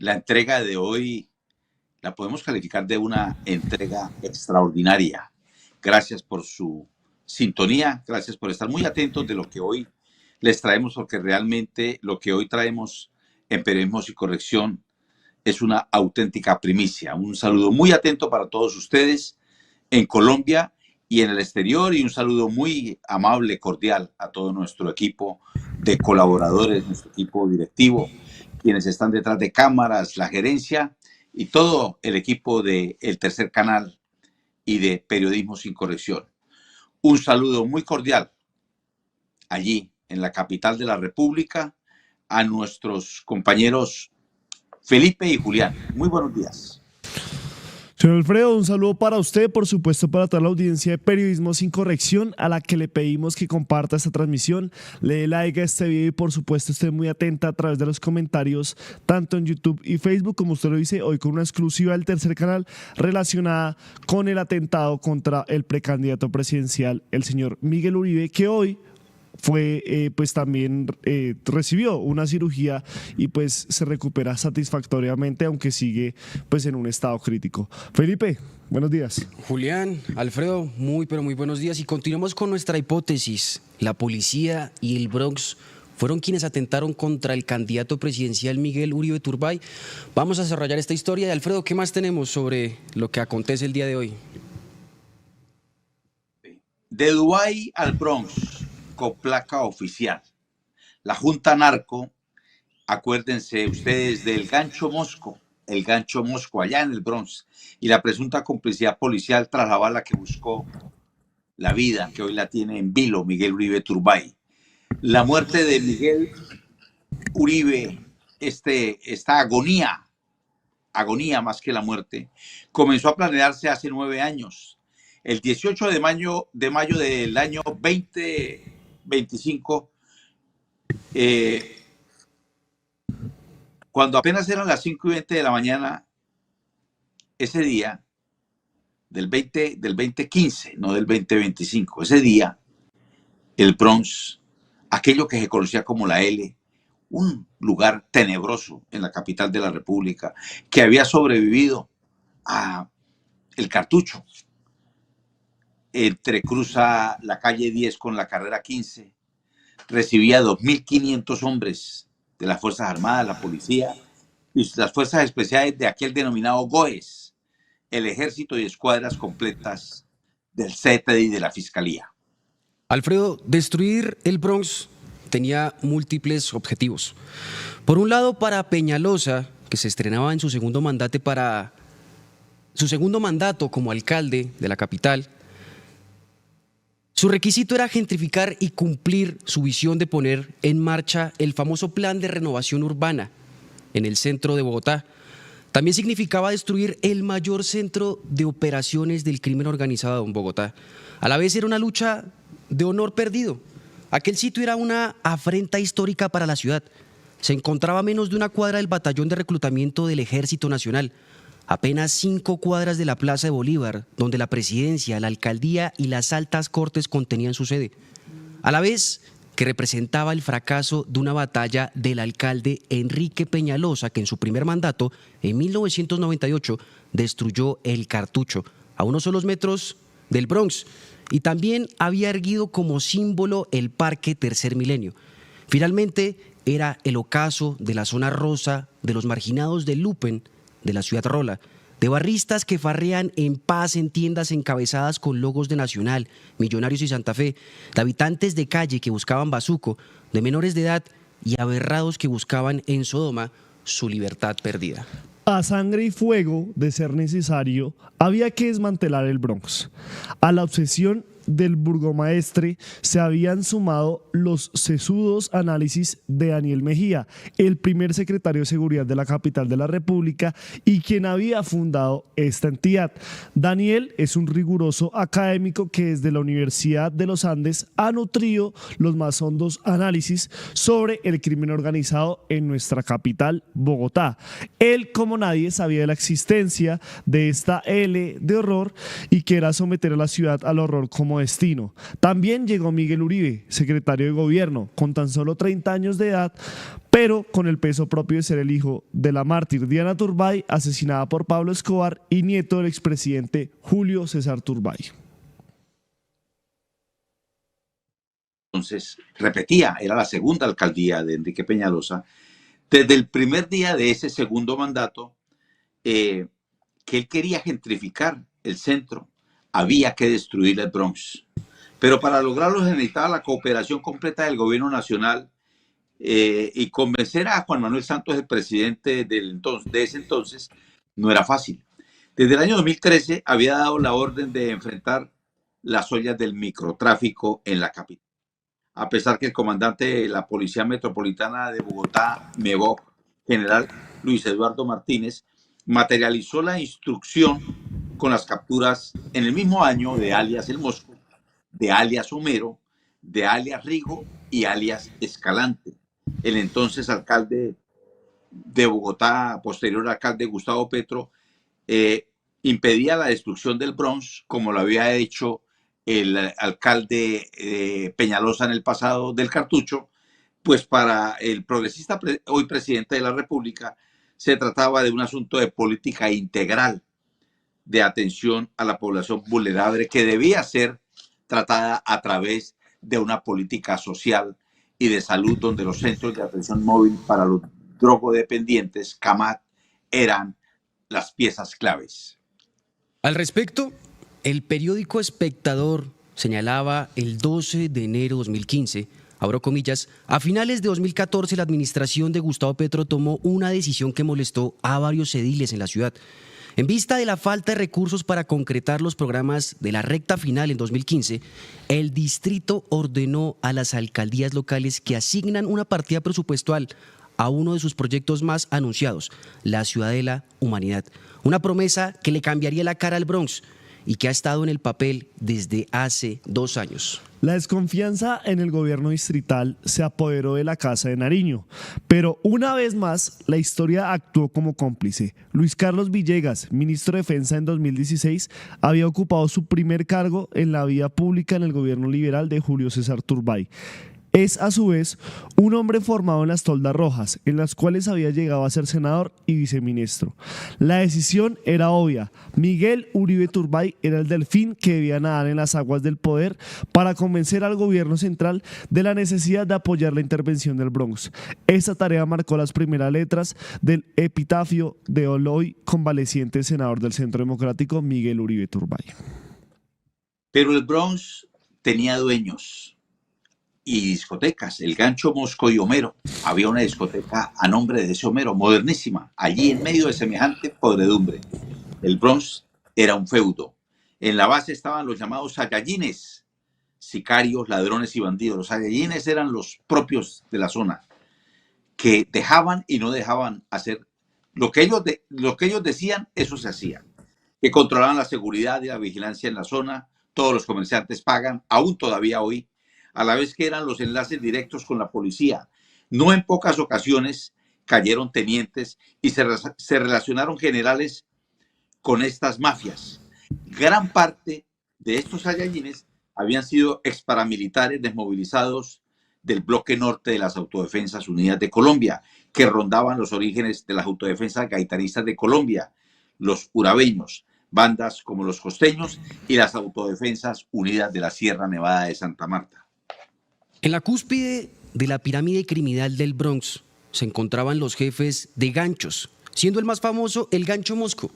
La entrega de hoy la podemos calificar de una entrega extraordinaria. Gracias por su sintonía, gracias por estar muy atentos de lo que hoy les traemos, porque realmente lo que hoy traemos en Periodismo y Corrección es una auténtica primicia. Un saludo muy atento para todos ustedes en Colombia y en el exterior, y un saludo muy amable, cordial a todo nuestro equipo de colaboradores, nuestro equipo directivo, quienes están detrás de cámaras, la gerencia y todo el equipo de El Tercer Canal y de Periodismo Sin Corrección. Un saludo muy cordial allí en la capital de la República a nuestros compañeros Felipe y Julián. Muy buenos días. Señor Alfredo, un saludo para usted, por supuesto para toda la audiencia de Periodismo Sin Corrección, a la que le pedimos que comparta esta transmisión, le dé like a este video y por supuesto esté muy atenta a través de los comentarios, tanto en YouTube y Facebook, como usted lo dice, hoy con una exclusiva del Tercer Canal relacionada con el atentado contra el precandidato presidencial, el señor Miguel Uribe, que hoy fue pues también recibió una cirugía y pues se recupera satisfactoriamente, aunque sigue pues en un estado crítico. Felipe, buenos días. Julián, Alfredo, muy pero muy buenos días, y continuamos con nuestra hipótesis. La policía y el Bronx fueron quienes atentaron contra el candidato presidencial Miguel Uribe Turbay. Vamos a desarrollar esta historia. Y Alfredo, ¿qué más tenemos sobre lo que acontece el día de hoy? De Dubái al Bronx, con placa oficial. La Junta Narco, acuérdense ustedes del Gancho Mosco, el Gancho Mosco allá en el Bronx, y la presunta complicidad policial tras la bala que buscó la vida, que hoy la tiene en vilo Miguel Uribe Turbay. La muerte de Miguel Uribe, esta agonía más que la muerte, comenzó a planearse hace 9 años. El 18 de mayo del año 2025, cuando apenas eran las 5:20 de la mañana, ese día del 2015, no del 2025, ese día, el Bronx, aquello que se conocía como la L, un lugar tenebroso en la capital de la República, que había sobrevivido a el Cartucho, entrecruza la calle 10 con la carrera 15, recibía 2.500 hombres de las Fuerzas Armadas, la policía y las fuerzas especiales de aquel denominado GOES, el ejército y escuadras completas del CTI y de la Fiscalía. Alfredo, destruir el Bronx tenía múltiples objetivos. Por un lado, para Peñalosa, que se estrenaba en su segundo mandato como alcalde de la capital, su requisito era gentrificar y cumplir su visión de poner en marcha el famoso plan de renovación urbana en el centro de Bogotá. También significaba destruir el mayor centro de operaciones del crimen organizado en Bogotá. A la vez era una lucha de honor perdido. Aquel sitio era una afrenta histórica para la ciudad. Se encontraba a menos de una cuadra del batallón de reclutamiento del Ejército Nacional, apenas 5 cuadras de la Plaza de Bolívar, donde la presidencia, la alcaldía y las altas cortes contenían su sede. A la vez que representaba el fracaso de una batalla del alcalde Enrique Peñalosa, que en su primer mandato, en 1998, destruyó el Cartucho, a unos solos metros del Bronx, y también había erguido como símbolo el Parque Tercer Milenio. Finalmente, era el ocaso de la zona rosa de los marginados de Lupen, de la ciudad rola, de barristas que farrean en paz en tiendas encabezadas con logos de Nacional, Millonarios y Santa Fe, de habitantes de calle que buscaban bazuco, de menores de edad y aberrados que buscaban en Sodoma su libertad perdida. A sangre y fuego, de ser necesario, había que desmantelar el Bronx. A la obsesión del burgomaestre se habían sumado los sesudos análisis de Daniel Mejía, el primer secretario de Seguridad de la capital de la República y quien había fundado esta entidad. Daniel es un riguroso académico que desde la Universidad de los Andes ha nutrido los más hondos análisis sobre el crimen organizado en nuestra capital, Bogotá. Él, como nadie, sabía de la existencia de esta L de horror y que era someter a la ciudad al horror como como destino. También llegó Miguel Uribe, secretario de gobierno, con tan solo 30 años de edad, pero con el peso propio de ser el hijo de la mártir Diana Turbay, asesinada por Pablo Escobar, y nieto del expresidente Julio César Turbay. Entonces, repetía, era la segunda alcaldía de Enrique Peñalosa. Desde el primer día de ese segundo mandato, que él quería gentrificar el centro, había que destruir el Bronx. Pero para lograrlo se necesitaba la cooperación completa del gobierno nacional y convencer a Juan Manuel Santos, el presidente de ese entonces, no era fácil. Desde el año 2013 había dado la orden de enfrentar las ollas del microtráfico en la capital. A pesar que el comandante de la Policía Metropolitana de Bogotá, MEBOC, general Luis Eduardo Martínez, materializó la instrucción con las capturas en el mismo año de alias El Mosco, de alias Homero, de alias Rigo y alias Escalante. El entonces alcalde de Bogotá, posterior alcalde Gustavo Petro, impedía la destrucción del Bronx, como lo había hecho el alcalde Peñalosa en el pasado del Cartucho. Pues para el progresista, hoy presidente de la República, se trataba de un asunto de política integral de atención a la población vulnerable que debía ser tratada a través de una política social y de salud, donde los centros de atención móvil para los drogodependientes, CAMAT, eran las piezas claves. Al respecto, el periódico Espectador señalaba el 12 de enero de 2015, abro comillas, a finales de 2014 la administración de Gustavo Petro tomó una decisión que molestó a varios ediles en la ciudad. En vista de la falta de recursos para concretar los programas de la recta final en 2015, el distrito ordenó a las alcaldías locales que asignan una partida presupuestal a uno de sus proyectos más anunciados, la Ciudad de la Humanidad. Una promesa que le cambiaría la cara al Bronx y que ha estado en el papel desde hace 2 años. La desconfianza en el gobierno distrital se apoderó de la Casa de Nariño, pero una vez más la historia actuó como cómplice. Luis Carlos Villegas, ministro de Defensa en 2016, había ocupado su primer cargo en la vía pública en el gobierno liberal de Julio César Turbay. Es, a su vez, un hombre formado en las Toldas Rojas, en las cuales había llegado a ser senador y viceministro. La decisión era obvia. Miguel Uribe Turbay era el delfín que debía nadar en las aguas del poder para convencer al gobierno central de la necesidad de apoyar la intervención del Bronx. Esta tarea marcó las primeras letras del epitafio del hoy convaleciente senador del Centro Democrático, Miguel Uribe Turbay. Pero el Bronx tenía dueños y discotecas, el Gancho, Mosco y Homero. Había una discoteca a nombre de ese Homero, modernísima, allí en medio de semejante podredumbre. El Bronx era un feudo. En la base estaban los llamados Saiyajines, sicarios, ladrones y bandidos. Los Saiyajines eran los propios de la zona, que dejaban y no dejaban hacer lo que ellos decían, eso se hacía. Que controlaban la seguridad y la vigilancia en la zona. Todos los comerciantes pagan, aún todavía hoy, a la vez que eran los enlaces directos con la policía. No en pocas ocasiones cayeron tenientes y se relacionaron generales con estas mafias. Gran parte de estos Saiyajines habían sido exparamilitares desmovilizados del bloque norte de las Autodefensas Unidas de Colombia, que rondaban los orígenes de las Autodefensas Gaitanistas de Colombia, los urabeños, bandas como los Costeños y las Autodefensas Unidas de la Sierra Nevada de Santa Marta. En la cúspide de la pirámide criminal del Bronx se encontraban los jefes de ganchos, siendo el más famoso el Gancho Mosco,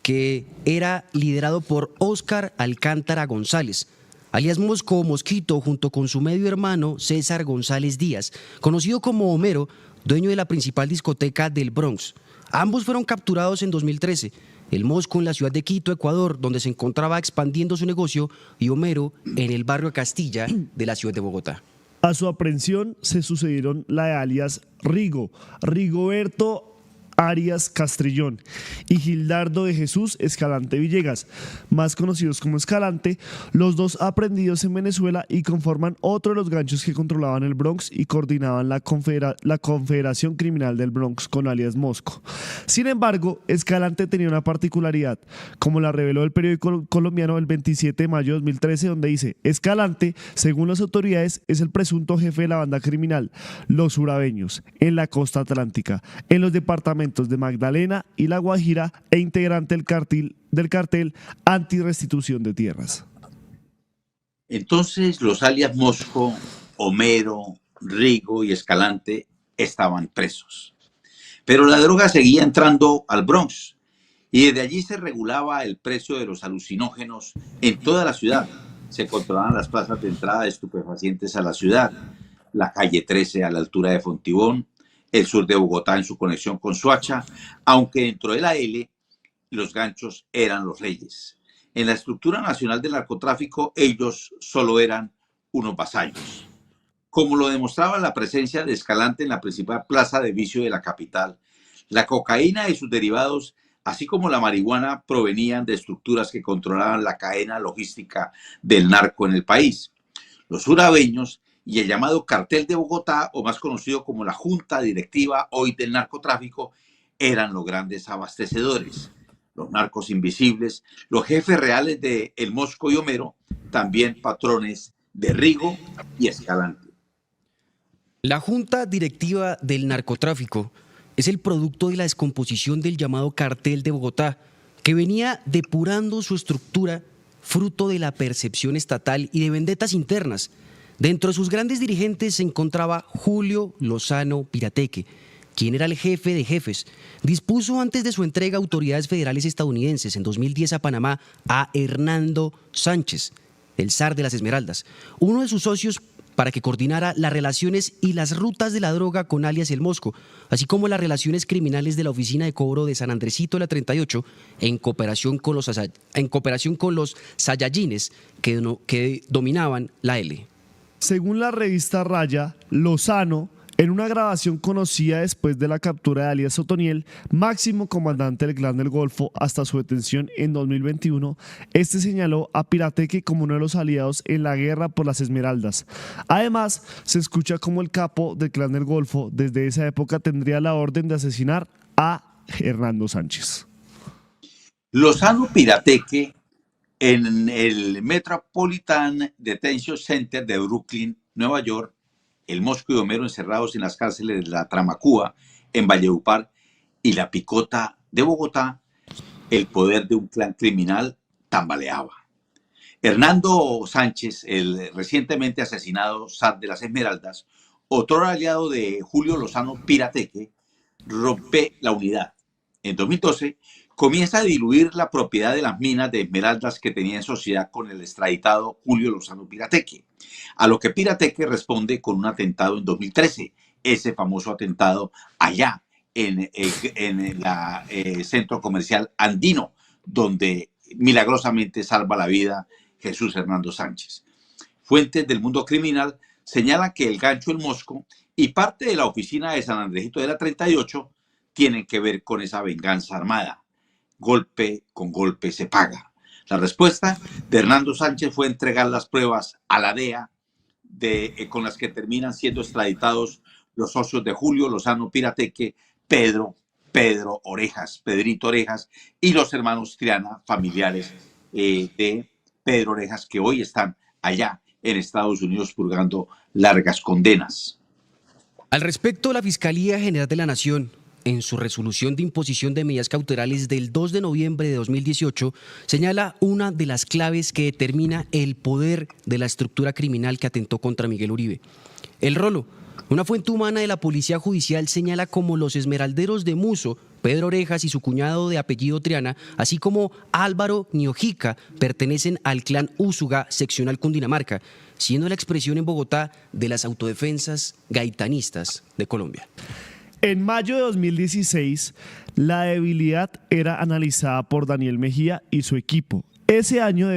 que era liderado por Óscar Alcántara González, alias Mosco o Mosquito, junto con su medio hermano César González Díaz, conocido como Homero, dueño de la principal discoteca del Bronx. Ambos fueron capturados en 2013, el Mosco en la ciudad de Quito, Ecuador, donde se encontraba expandiendo su negocio, y Homero en el barrio Castilla de la ciudad de Bogotá. A su aprehensión se sucedieron la de alias Rigo, Rigoberto Arias Castrillón y Gildardo de Jesús Escalante Villegas, más conocidos como Escalante, los dos aprendidos en Venezuela y conforman otro de los ganchos que controlaban el Bronx y coordinaban la Confederación Criminal del Bronx con alias Mosco. Sin embargo, Escalante tenía una particularidad, como la reveló el periódico colombiano el 27 de mayo de 2013, donde dice: Escalante, según las autoridades, es el presunto jefe de la banda criminal Los Urabeños, en la costa atlántica, en los departamentos de Magdalena y La Guajira, e integrante del cartel anti-restitución de tierras. Entonces los alias Mosco, Homero, Rigo y Escalante estaban presos. Pero la droga seguía entrando al Bronx y desde allí se regulaba el precio de los alucinógenos en toda la ciudad. Se controlaban las plazas de entrada de estupefacientes a la ciudad, la calle 13 a la altura de Fontibón, el sur de Bogotá en su conexión con Soacha, aunque dentro de la L los ganchos eran los reyes. En la estructura nacional del narcotráfico ellos solo eran unos vasallos. Como lo demostraba la presencia de Escalante en la principal plaza de vicio de la capital, la cocaína y sus derivados, así como la marihuana, provenían de estructuras que controlaban la cadena logística del narco en el país. Los urabeños y el llamado Cartel de Bogotá, o más conocido como la Junta Directiva hoy del narcotráfico, eran los grandes abastecedores. Los narcos invisibles, los jefes reales de El Mosco y Homero, también patrones de Rigo y Escalante. La Junta Directiva del Narcotráfico es el producto de la descomposición del llamado Cartel de Bogotá, que venía depurando su estructura fruto de la percepción estatal y de vendetas internas. Dentro de sus grandes dirigentes se encontraba Julio Lozano Pirateque, quien era el jefe de jefes. Dispuso antes de su entrega a autoridades federales estadounidenses en 2010 a Panamá a Hernando Sánchez, el zar de las Esmeraldas, uno de sus socios, para que coordinara las relaciones y las rutas de la droga con alias El Mosco, así como las relaciones criminales de la oficina de cobro de San Andresito de la 38, en cooperación con los Saiyajines que dominaban la L. Según la revista Raya, Lozano, en una grabación conocida después de la captura de alias Otoniel, máximo comandante del Clan del Golfo hasta su detención en 2021, este señaló a Pirateque como uno de los aliados en la guerra por las Esmeraldas. Además, se escucha como el capo del Clan del Golfo desde esa época tendría la orden de asesinar a Hernando Sánchez. Lozano Pirateque, en el Metropolitan Detention Center de Brooklyn, Nueva York, El Mosco y Homero encerrados en las cárceles de la Tramacúa, en Valledupar, y la Picota de Bogotá, el poder de un clan criminal tambaleaba. Hernando Sánchez, el recientemente asesinado zar de las Esmeraldas, otro aliado de Julio Lozano Pirateque, rompe la unidad. En 2012 comienza a diluir la propiedad de las minas de esmeraldas que tenía en sociedad con el extraditado Julio Lozano Pirateque, a lo que Pirateque responde con un atentado en 2013, ese famoso atentado allá en el centro comercial andino, donde milagrosamente salva la vida Jesús Hernando Sánchez. Fuentes del mundo criminal señalan que el gancho El Mosco y parte de la oficina de San Andresito de la 38 tienen que ver con esa venganza armada. Golpe con golpe se paga. La respuesta de Hernando Sánchez fue entregar las pruebas a la DEA con las que terminan siendo extraditados los socios de Julio Lozano Pirateque, Pedrito Orejas, y los hermanos Triana, familiares de Pedro Orejas, que hoy están allá en Estados Unidos purgando largas condenas. Al respecto, la Fiscalía General de la Nación, en su resolución de imposición de medidas cautelares del 2 de noviembre de 2018, señala una de las claves que determina el poder de la estructura criminal que atentó contra Miguel Uribe. El rolo. Una fuente humana de la Policía Judicial señala como los esmeralderos de Muso, Pedro Orejas y su cuñado de apellido Triana, así como Álvaro Niojica, pertenecen al clan Úsuga seccional Cundinamarca, siendo la expresión en Bogotá de las autodefensas gaitanistas de Colombia. En mayo de 2016, la debilidad era analizada por Daniel Mejía y su equipo. Ese año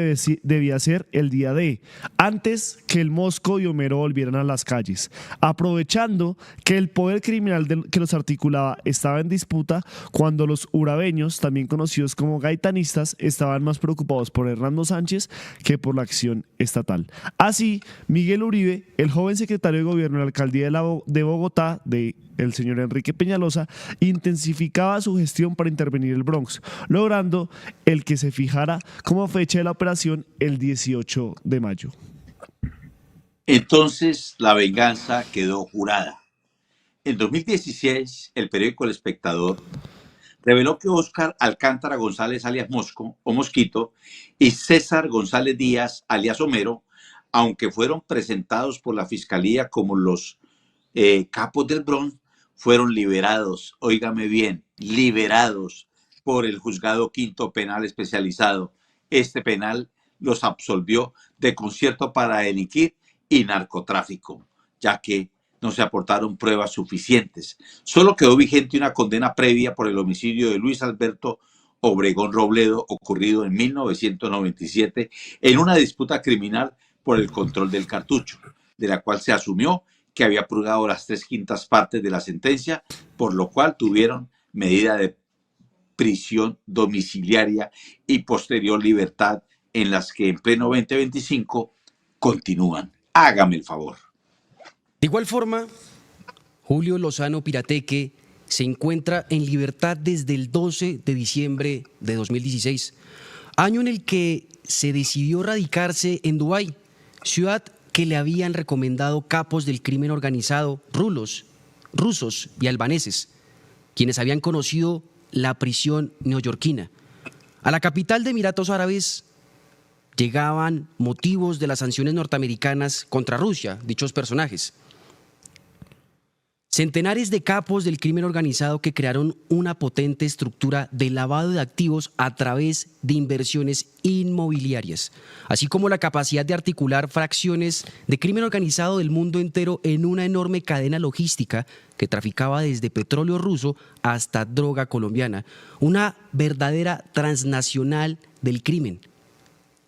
debía ser el día D, antes que el Mosco y Homero volvieran a las calles. Aprovechando que el poder criminal que los articulaba estaba en disputa, cuando los urabeños, también conocidos como gaitanistas, estaban más preocupados por Hernando Sánchez que por la acción estatal. Así, Miguel Uribe, el joven secretario de gobierno de la alcaldía de Bogotá, el señor Enrique Peñalosa, intensificaba su gestión para intervenir el Bronx, logrando el que se fijara como fecha de la operación el 18 de mayo. Entonces la venganza quedó jurada. En 2016, el periódico El Espectador reveló que Óscar Alcántara González, alias Mosco o Mosquito, y César González Díaz, alias Homero, aunque fueron presentados por la Fiscalía como los capos del Bronx, fueron liberados, óigame bien, liberados por el Juzgado Quinto Penal Especializado. Este penal los absolvió de concierto para delinquir y narcotráfico, ya que no se aportaron pruebas suficientes. Solo quedó vigente una condena previa por el homicidio de Luis Alberto Obregón Robledo, ocurrido en 1997 en una disputa criminal por el control del cartucho, de la cual se asumió que había purgado las 3/5 partes de la sentencia, por lo cual tuvieron medida de prisión domiciliaria y posterior libertad, en las que en pleno 2025 continúan. Hágame el favor. De igual forma, Julio Lozano Pirateque se encuentra en libertad desde el 12 de diciembre de 2016, año en el que se decidió radicarse en Dubái, ciudad que le habían recomendado capos del crimen organizado rusos y albaneses, quienes habían conocido la prisión neoyorquina. A la capital de Emiratos Árabes llegaban motivos de las sanciones norteamericanas contra Rusia, dichos personajes. Centenares de capos del crimen organizado que crearon una potente estructura de lavado de activos a través de inversiones inmobiliarias, así como la capacidad de articular fracciones de crimen organizado del mundo entero en una enorme cadena logística que traficaba desde petróleo ruso hasta droga colombiana, una verdadera transnacional del crimen,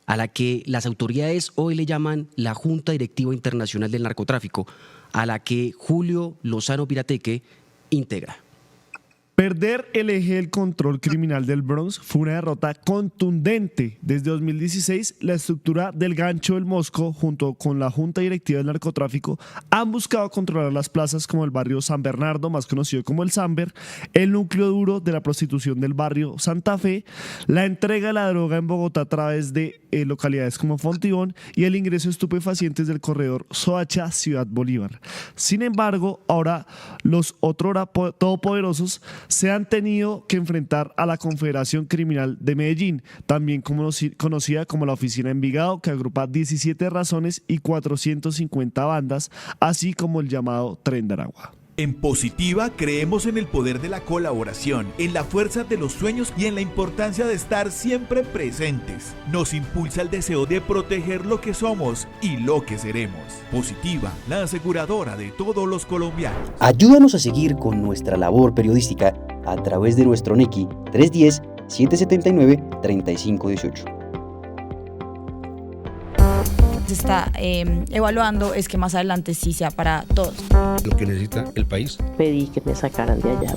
a la que las autoridades hoy le llaman la Junta Directiva Internacional del Narcotráfico, a la que Julio Lozano Pirateque integra. Perder el eje del control criminal del Bronx fue una derrota contundente. Desde 2016, la estructura del Gancho del Mosco, junto con la Junta Directiva del Narcotráfico, han buscado controlar las plazas como el barrio San Bernardo, más conocido como el Samber, el núcleo duro de la prostitución del barrio Santa Fe, la entrega de la droga en Bogotá a través de localidades como Fontibón y el ingreso de estupefacientes del corredor Soacha-Ciudad Bolívar. Sin embargo, ahora los otrora todopoderosos se han tenido que enfrentar a la Confederación Criminal de Medellín, también conocida como la Oficina Envigado, que agrupa 17 razones y 450 bandas, así como el llamado Tren de Aragua. En Positiva creemos en el poder de la colaboración, en la fuerza de los sueños y en la importancia de estar siempre presentes. Nos impulsa el deseo de proteger lo que somos y lo que seremos. Positiva, la aseguradora de todos los colombianos. Ayúdanos a seguir con nuestra labor periodística a través de nuestro NECI 310-779-3518. Se está evaluando es que más adelante sí sea para todos. Lo que necesita el país. Pedí que me sacaran de allá.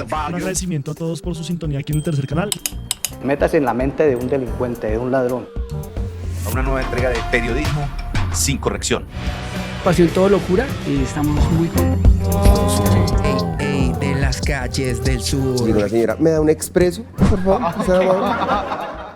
Un agradecimiento a todos por su sintonía aquí en el tercer canal. Métase en la mente de un delincuente, de un ladrón. A una nueva entrega de periodismo sin corrección. Pasión todo locura y estamos muy contentos. De las calles del sur. Digo, la señora, ¿me da un expreso, por favor?